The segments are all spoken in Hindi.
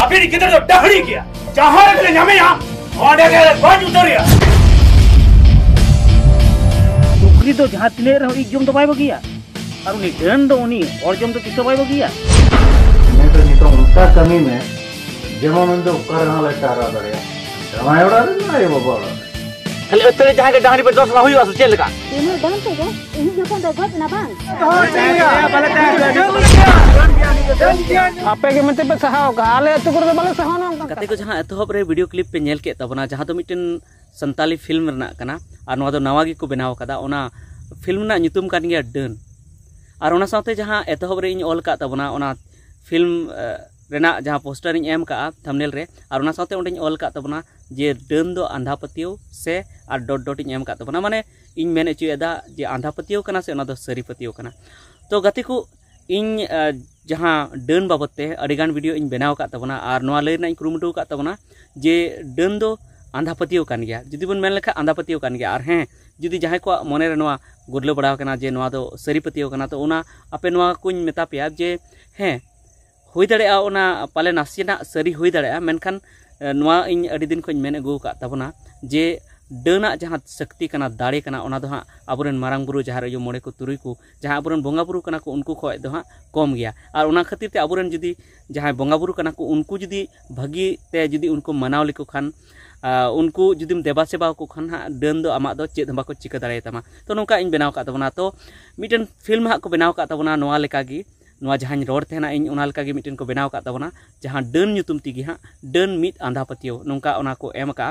अभी किधर तो डहड़ी किया जहां रख ले ᱧᱟᱢᱮ ᱭᱟ ओंडे के गज उतरिया सुक्री तो जहां तिने रहो एक जम तो बाय बगिया और उनी डन दो उनी और जम तो तिसो बाय बगिया मैं तो नितो उनका कमी में जेमन उन दो कर ना ले चारा दरिया रामायण ना ये बाबा खाली अतरे जहां के डांगरी पे दोस ना हुई चल लगा तिने डन तो गे इन जखन तो गज ना बांग आपे के मते पे सहाव का आले अतु कर बाले सहाव ना कते को जहां एतहब रे वीडियो क्लिप पे नेल के तबना जहां तो मिटन संताली फिल्म रना कना और नवा दो नवा गी को बनाव कदा ओना फिल्म ना nyutum kan गया डन और ओना साथे जहां एतहब रे इन ऑल का तबना ओना फिल्म रेना जहां पोस्टर इन एम का थंबनेल रे और ओना साथे ओंडे ऑल का तबना जे डन दो आंधा पतियो से और डॉट डॉट इन एम का तबना माने इन मेन एचुएदा जे आंधा पतियो कना से ओना दो सरी पतियो कना तो गति को इन जहां डन बाबते अडिगान वीडियो इन बनाव का तबना और नवा लय ना इन कुरुमुटु का तबना जे डन दो आंधा पतियो कान गया जुदी बन मेन लेखा आंधा पतियो कान गया और हैं जुदी जहां को मने रे नवा गुरले बड़ा कना जे नवा दो सरी पतियो कना तो ओना आपे नवा कुछ मेता पेया जे हैं हुई दड़ेया ओना पाले नासिना सरी हुई दड़ेया मेनखान नवा इन अडी दिन खोज मेन अगु का तबना जे डना जहां शक्ति कना दाड़े कना ओना दो हां आबुरेन मारांग बुरु जहां रे मोड़े को तुरुई को जहां आबुरेन बोंगा बुरु कना को उनको खोय दो हां कम गया और ओना खातिर ते आबुरेन जुदी जहां बोंगा बुरु कना को उनको जुदी भागी ते जुदी उनको मनाव लिको खान उनको जुदी देवा सेवा को खान हां डन दो आमा दो चेद बाको चिका दाड़े तमा तो नोका इन बनाव का तबना तो मिटन फिल्म हां को बनाव का तबना नोआ लेका गी नोआ जहां रोड तेना इन ओना लेका गी मिटन को बनाव का तबना जहां डन nyutum तिगी हां डन मिट आंधा पतियो नोका ओना को एम का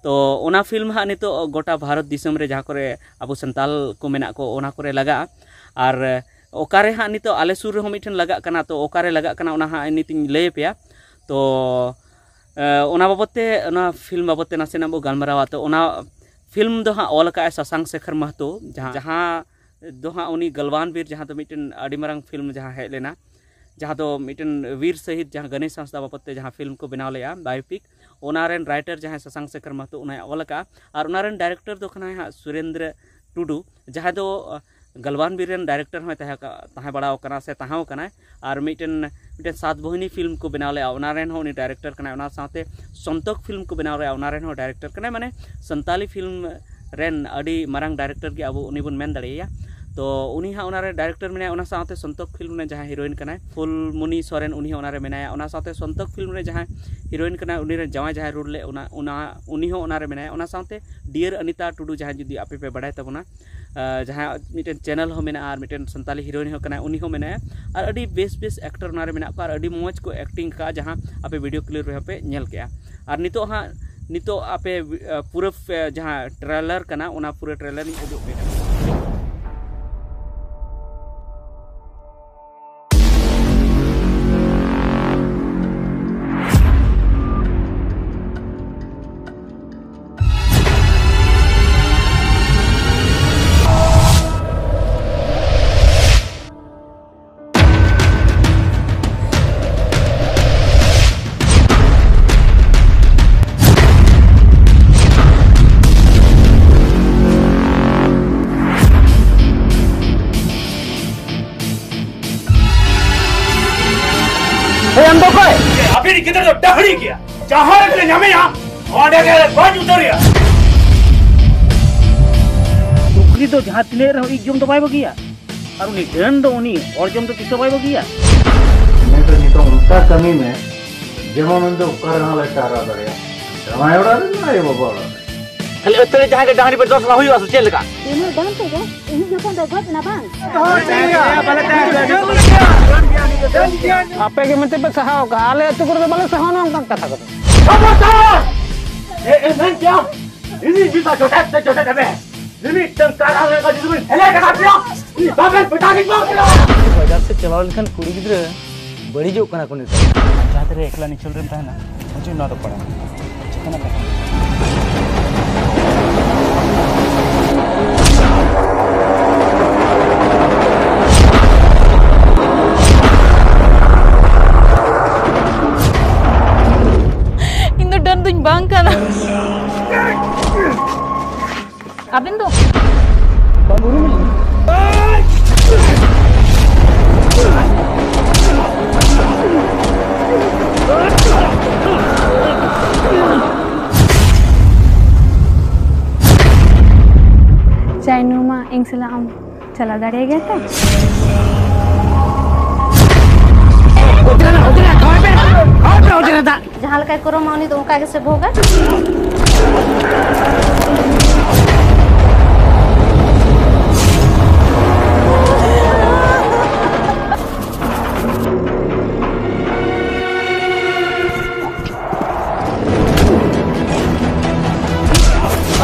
तो ओना फिल्म हां नितो गोटा भारत दिसम रे जहां करे अबो संताल को मेना को ओना करे लगा और ओकारे हां नितो आले सुर रे मिटन लगा कना तो ओकारे लगा कना ओना हां नितिन लय पेया तो ओना बाबते ओना फिल्म बाबते नासेना बो गालमरावा तो ओना फिल्म दो हां ऑल का शशांक शेखर महतो जहां दो हां उनी गलवान वीर जहां तो मिटन अडी मरंग फिल्म जहां हे लेना जहां तो मिटन वीर शहीद जहां गणेश संस्था बाबते जहां फिल्म को बनाव लेया बायोपिक ओनारेन राइटर जहां शशांक शेखर महतो ओना ऑल का और ओनारेन डायरेक्टर दो खना हां सुरेंद्र टुडू जहां दो गलवान वीर रेन डायरेक्टर होय ताहे बड़ाव कना से ताहाव कना और मिटन सात बहिनी फिल्म को बनाव लेया ओनारेन हो उनी डायरेक्टर कना ओना साथे संतोक फिल्म को बनाव लेया ओनारेन हो डायरेक्टर कना माने संताली फिल्म रेन अडी मरंग डायरेक्टर के अब उनी बन मेन दड़ेया तो उनी हां ओनारे डायरेक्टर मेना ओना साथे संतोक फिल्म ने जहां हीरोइन कना फुलमुनी सोरेन उनी ओनारे मेनाया ओना साथे संतोक फिल्म रे जहां हीरोइन कना उनी रे जवाय जहां रोल ले ओना उनी हो ओनारे मेनाया ओना साथे डियर अनिता टुडू जहां जुदी आपे पे बड़ाय तबना जहां मिटन चैनल हो मेना और मिटन संताली हीरोइन हो कना उनी हो मेनाया और अडी बेस बेस एक्टर ओनारे मेना को और अडी मोज को एक्टिंग का जहां आपे वीडियो क्लिप रे पे नेल केया और नितो आपे पूरा जहां ट्रेलर कना ओना पूरा ट्रेलर नि उदुग पे अभी किधर तो डहड़ी किया जहां रख ले ᱧᱟᱢᱮ ᱭᱟ ओंडे के गज उतरिया सुक्री तो जहां तिने रहो एक जम तो बाय बगिया और उनी डन दो उनी और जम तो तिसो बाय बगिया मैं तो नितो उनका कमी में जेमन उन दो कर ना ले चारा दरिया रामायण ना ये बाबा खाली अतरे जहां के डांगरी पे दोस ना हुई चल लगा तिने डन तो गे इन जखन तो गज ना बांग आपे के मते पे सहाव का आले अतु कर बाले सहाव ना कथा को खबरदार ए नन क्या इनी बिसा छोटा दबे लिमिट तक कारा लेगा जिसमें हेले का पिया ई बाबन पिटा के मार बाजार से चलाव लखन कुड़ी गिद्र बड़ी जो कना कोनी जहां तेरे एकला निचल रे ताना मुझे ना तो पड़ा चिकना का Duñ bangka na. Abin do. Bamburu mi. साला आम चला दाड़े गया था जहाँ लगा करो माउनी तो उनका कैसे भोगा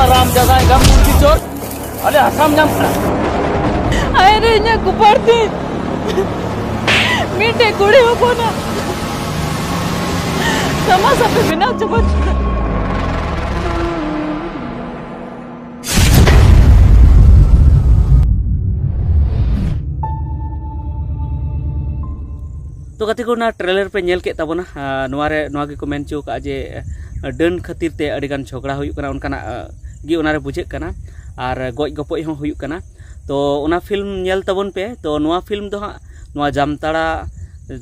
Aram jaga gam kunci cor. Ada asam jam. akhirnya aku parti minta kuda aku na sama sampai bina cepat तो कति को ना ट्रेलर पे नेल के तबना नोगे को मेन चो का जे डन खातिर ते अडिगान झगड़ा हुई कना उनका गी उनारे बुझे कना और गoj गपoj हो हुई कना तो उना फिल्म नेल तबन पे तो नोआ फिल्म दो हाँ नोआ जामताड़ा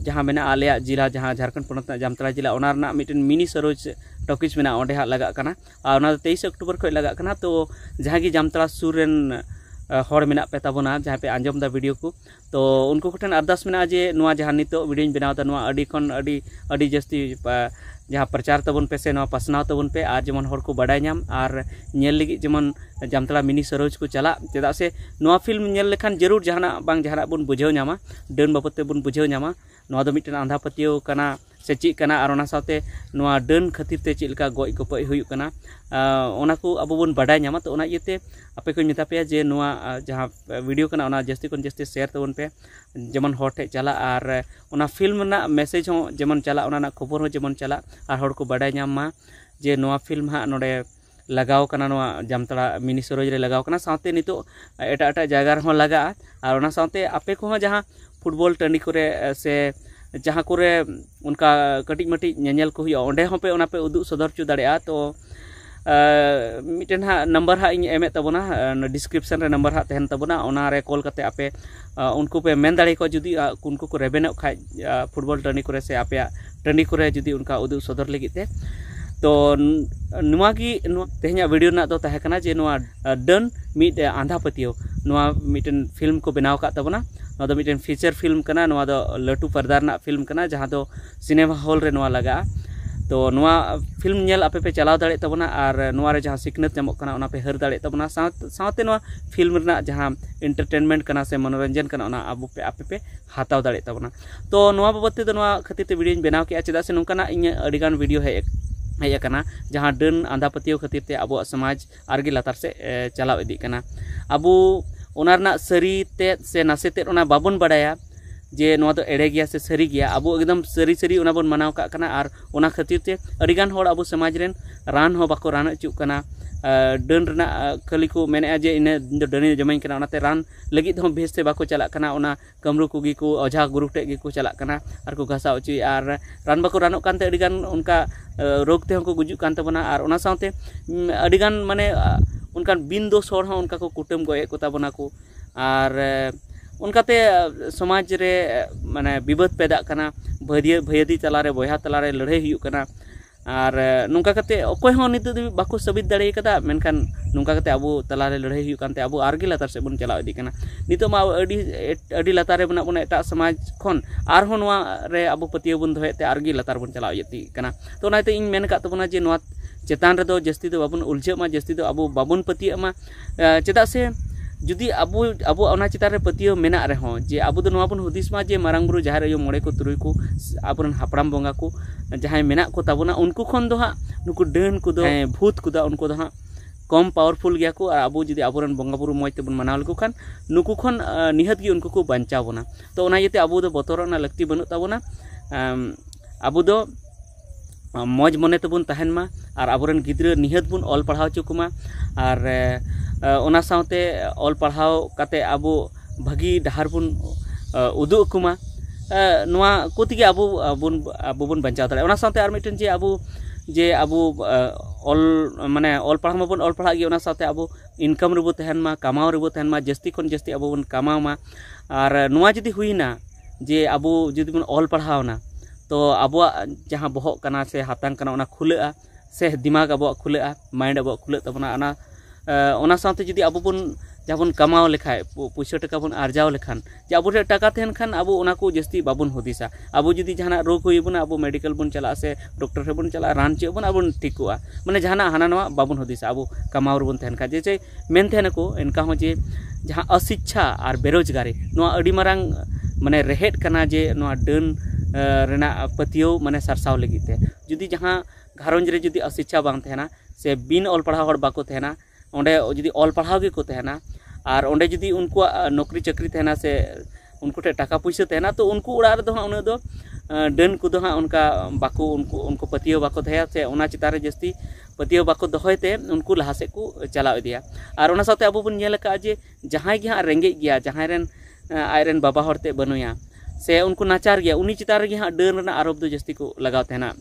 जहाँ मेना आलिया जिला जहाँ झारखंड पोनत जामताड़ा जिला उना रना मिटन मिनी सरोज टॉकीज मेना ओंडे हा लगा कना और उना 23 अक्टूबर को लगा कना तो जहाँ की जामताड़ा सुरेन हर मेना पे तबना जहाँ पे आंजम दा वीडियो को तो उनको ठेन अरदास मेना जे नोआ जहाँ नितो वीडियो बनावता नोआ अडी खन अडी जस्ती जहाँ प्रचार तबन पे से नोआ पसनाव तबन पे और जेमन हर को बड़ाय नाम और नेल लगी जेमन जामताड़ा मिनी सरोज को चला चेदा से नोआ फिल्म नेल लेखान जरूर जहाना बांग जहाना बन बुझाव नामा डन बाबते बन बुझाव नामा नोआ दो मिटन आंधा पतियो कना से चीज कना और ओना साथे नोआ डन खातिर ते चिलका गoj गपoj हुई कना ओना को अब बन बड़ाय नामा तो ओना इते आपे को मेता पे जे नोआ जहाँ वीडियो कना ओना जस्ती कोन जस्ती शेयर तबन पे जेमन हर ठे चला और ओना फिल्म ना मैसेज हो जेमन चला ओना ना खबर हो जेमन चला और हर को बड़ाय नाम मा जे नोआ फिल्म हा नोडे लगाव कना नोआ जामताड़ा मिनी सरोज रे लगाव कना साथे नितो एटा एटा जगह रे हो लगा और ओना साथे आपे को जहाँ फुटबॉल टंडी करे से जहाँ कोरे उनका कटिज मटिज नेल को हुआ ओंडे पे ओना पे उदुग सदर चो दाड़ेया तो मिटन हा नंबर हा इन एमे तबना डिस्क्रिप्शन रे नंबर हा तहन तबना ओना रे कॉल करते आपे उनको पे मेन दाड़े को जुदी उनको को रेबेनो खाय फुटबॉल टंडी करे से आपे टंडी करे जुदी उनका उदुग सदर लगिते तो नुआ की तेहना वीडियो ना तो तहे कना जे नुआ डन मिट आंधा पतियो नुआ मिटन फिल्म को बनाव का तबना नोआ दो मिटन फीचर फिल्म कना नुआ दो लटू पर्दा ना फिल्म कना जहाँ दो सिनेमा हॉल रे नुआ लगा तो नुआ फिल्म नेल आपे पे चलाव दाड़े तबना और नुआ रे जहाँ सिकनत नामक कना ओना पे हर दाड़े तबना साथे नुआ फिल्म रे जहाँ एंटरटेनमेंट कना से मनोरंजन कना ओना अब पे आपे पे हाताव दाड़े तबना तो नुआ बाबते तो नुआ खातिर ते वीडियो बनाव के चेदा से नोंकाना इन अडिगान वीडियो हेज कना जहाँ डन आंधा पतियो खातिर ते अब समाज आरगी लातार से चलाव इदी कना अबो ओना रना सरी ते से नासे ते ओना बाबन बड़ाया जे नोआ तो एड़े गया से सरी गया अब एकदम सरी सरी ओना बन मनाव का कना और ओना खातिर ते अडिगान होड़ अब समाज रेन रान हो बाको रान अचुक कना डन रना खाली को मेने जे इन डनी जमाइन कना ओनाते रान लगित हो भेस से बाको चला कना ओना कमरू कुगी को ओझा गुरु टे गी को चला कना और को घासा उची और रान बाको रानोक कानते अडिगान उनका रोग ते को गुजुक कान तबना और ओना साथे अडिगान माने उनका बिन दोष हर उनका को कुटुम गए को तबना को और उनकाते समाज रे माने विवाद पैदा कना भैयादी तलारे बयहा तलारे लड़ाई हुई कना और नुका कते अकोय हो नित बाको साबित दाड़े कदा मेनखान नुका कते अब तलारे लड़ाई हुई कानते अब आरगी लातार से बन चलाव इदी कना नितो मा अडी लातारे बना बना एटा समाज खन आर हो नोआ रे अब पतियो बन दोहेते आरगी लातार बन चलाव इदी कना तो ओनाते इन मेन का तबना जे नोआ चेतान रे दो जस्ती दो बाबन उलझे मा जस्ती दो अब बाबन पतियो मा चेदा से जुदी अब ओना चितान रे पतियो मेना रे हो जे अब दो नोआ बन हुदिस मा जे मारांग बुरु जहार अयो मोड़े को तुरुई को आपन हापड़ाम बंगा को जहां मेना को ताबना उनको खन दो हा नुकु डन को दो भूत को दो उनको दो हा कम पावरफुल गया को और अब जुदी आबोरन बंगा बुरु मoj तेबन मनाव लको खान नुकु खन निहत गी उनको को बंचा बोना तो ओना येते अब दो बतरना लगती बनु ताबना अब दो मौज मने तबन तहन मा और आबोरन गिद्र निहत बुन ऑल पढ़ाव चुकुमा और ओना साथे ऑल पढ़ाव काते आबो भागी डहार बुन उदुग कुमा नोआ कोतिगे आबो बुन बंचाव दाड़े ओना साथे आर मिटन जे आबो ऑल माने ऑल पढ़ाव माबन ऑल पढ़ा गे ओना साथे आबो इनकम रेबो तहन मा कमाव रेबो तहन मा जस्ती खन जस्ती आबो बन कमाव मा और नोआ जदी हुईना जे आबो जदी बन ऑल पढ़ावना तो आबो जहाँ बहक कना से हातांग कना ओना खुलेआ से दिमाग आबो खुलेआ माइंड आबो खुले तबना ओना साथे जदी आबो बन जहाँ बन कमाओ लेखाय पैसा टाका बन आर्जाव लेखान जे अब टाका तहन खान अब उना को जस्ती बाबन हुदिसा अब जुदी जहाना रोग हुईबना अब मेडिकल बन चला से डॉक्टर से बन चला रान चे बन अब ठीकोआ माने जहाना हाना नवा बाबन हुदिसा अब कमाओ बन तहन खा जे मेन तहन को इनका हो जे जहाँ अशिक्षा और बेरोजगारी नवा अडी मारांग माने रेहेट कना जे नवा डन रेना पतियो माने सरसाव लगिते जुदी जहाँ घारंज रे जुदी अशिक्षा बांग तहना से बिन ऑल पढ़ा हड़ बाको तहना ओंडे जुदी ऑल पढ़ाव गे को तहना और ओंडे जुदी उनको नौकरी चाकरी तहना से उनको टे टाका पैसा तहना तो उनको उड़ा रे दो हाँ उन दो डन को दो हाँ उनका बाको उनको पतियो बाको तहया से उना चितार रे जस्ती पतियो बाको दोहयते उनको लहा से को चलाव इदिया और उना साथे अबो बन नेल का जे जहां गे हाँ रेंगे गया जहां रेन आयरन बाबा हरते बनुया से उनको नाचार गया उनी चितार गे हाँ डन रना आरोप दो जस्ती को लगाव तहना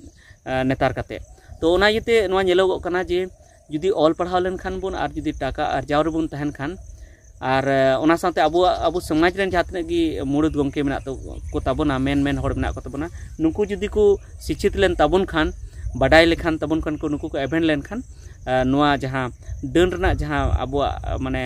नेतार काते तो उना येते नोआ नेलोगो कना जे जुदी ऑल पढ़ाव लेन खान बुन और जुदी टाका आर्जाव रे बुन तहन खान और उना साथे अबो समाज रेन जहाँ तक कि मुड़द गमके मेना तो को ताबोना मेन हड़ मेना को ताबोना नुकु जुदी को शिक्षित लेन ताबोन खान बाडाय लेखान ताबोन खान को नुकु को एवेंट लेन खान नोआ जहाँ डन रना जहाँ अबो माने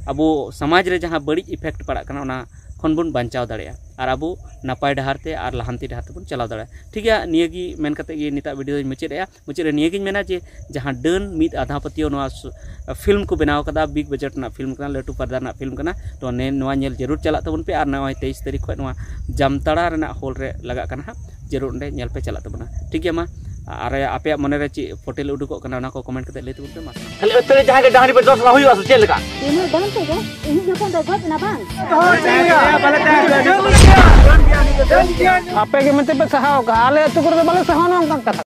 अबो समाज रे जहाँ बड़ी इफेक्ट पड़ा कना उना खन बुन बांचाव दाड़िया और अबो नापाय डहारते और लहांती डहारते बुन चलाव दाड़िया ठीक है नियगी मेन कते गे निता वीडियो मुचाद नियगी मेना जे जहाँ डन मिद आधा पतियो नोआ फिल्म को बनाव कदा बिग बजट ना फिल्म कना लटू पर्दा ना फिल्म कना तो ने नोआ नेल जरूर चला तबन पे और नोआ 23 तारीख खो नोआ जामताड़ा रेना हॉल रे लगा कना जरूर ने नेल पे चला तबना ठीक है मा और आपे मने रे ची फोटो उडुको कना ना को कमेंट कते ले तबन पे मा खाली अत्ते जहां के डांडी पे दोस ला हुई चेल का ini dalam tu kan ini bukan dapat na bang आपे के मते पे सहाव का आले तो कर बाले सहाव ना कथा